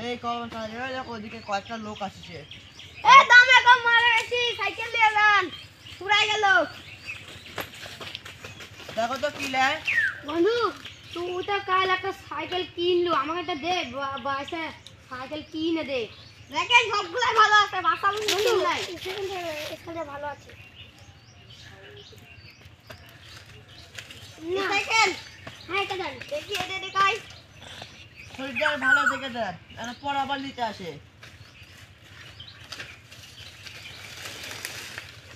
এই কখন কাজে দেখো ওদিকে কয়েকটা লোক আসছে। এ দামে কম মারে বেশি সাইকেল নিয়ে যান পুরাই গেল। দেখো তো কি লাই বন্ধু তুই তো কাল একটা সাইকেল কিনলো, আমাকে একটা দে, বাসে সাইকেল কিনে দে। দেখেন সবগুলাই ভালো আছে, বাসা বন্ধু নাই এখানে ভালো আছে না সাইকেল। হ্যাঁ এটা দেন দেখি, এটা দেখাই শরীরটার ভালো দেখে দেন, পর আবার নিতে আসে।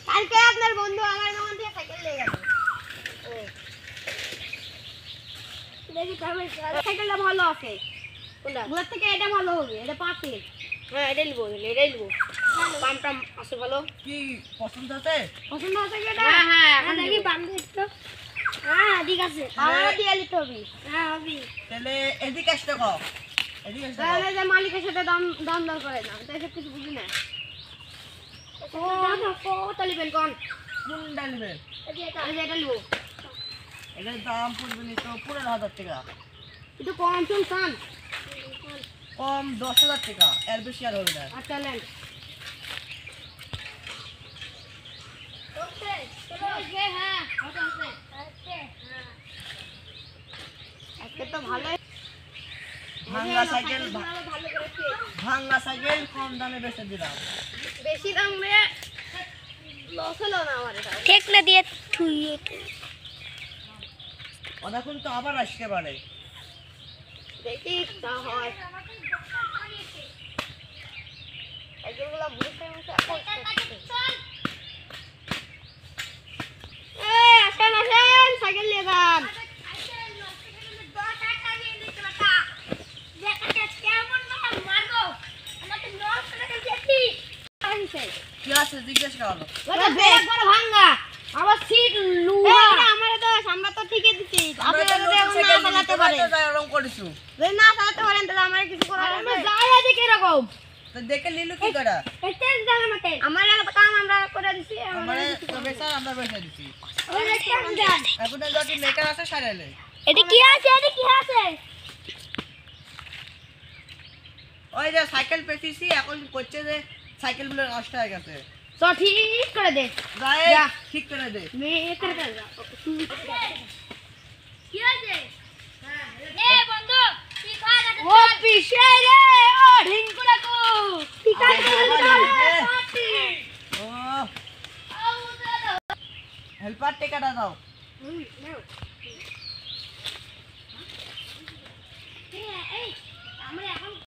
কালকে আপনার বন্ধু আমার দোকান থেকে সাইকেল নিয়ে গেল। দেখি তবে সাইকেলটা ভালো আছে। কোনটা ওর থেকে এটা ভালো হবে, এটা পাতে। হ্যাঁ এটা নিবো, এটাই নিবো। পাম্পটা আছে ভালো। কি পছন্দ আছে? পছন্দ আছে কি এটা? হ্যাঁ হ্যাঁ এখন দেখি পাম্প একটু। হ্যাঁ ঠিক আছে, আমারও দিয়ে নিতে হবে। হ্যাঁ হবে। তাহলে এদিকে আসতে কও, এদিকে আসতে কও। তাহলে যে মালিকের সাথে দাম দর করে না, তো এসব কিছু বুঝি না। ও কত নেবেন কোন? কোনটা নেবেন? এটা নিবো। এটার দাম পড়বে নি তো 15,000 টাকা। একটু কম শুনছেন? কম 10,000 টাকা, এর বেশি আর হবে না। আচ্ছা নেন। ভাঙ্গা সাইকেল, ভাঙ্গা সাইকেল কম দামে বেচে দিলাম। বেশি দামে লস হলো না আমার এটা। ঠিক না দিয়ে থুইয়ে অনেকক্ষণ তো আবার আসতে পারে। দেখি তা হয়। সাইকেলগুলো বুঝতে মুছে আসেন আসেন সাইকেল নিয়ে যান। কি আছে জিজ্ঞেস করো। ভাঙ্গা আবার সিট লুয়া আমারে তো আমরা তো ঠিকই দিছি, আপনারা যদি এখন না চালাতে পারেন এরকম করিছো, যদি না চালাতে পারেন তাহলে আমার কিছু করার আছে? যাই আছে কি রকম তো দেখে নিলু কি করে? এটা জানা মতে আমার কাম আমরা করে দিছি। আমারে তো বেচা আমরা বেচা দিছি। ওরে কাম দেন এখন যদি মেকার আছে সারালে। এটা কি আছে? এটা কি আছে? ওই যে সাইকেল পেছিছি, এখন করছে যে সাইকেলগুলো নষ্ট হয়ে গেছে। তো ঠিক করে দে, যাই যা। ঠিক করে দে। মেয়ে করে দে। কি আছে? এ বন্ধু তুই কয় টাকা ও পিছে রে, ও ঢিঙ্কুলা কো ঠিক আছে। ও হেল্পার টিকাটা দাও। নাও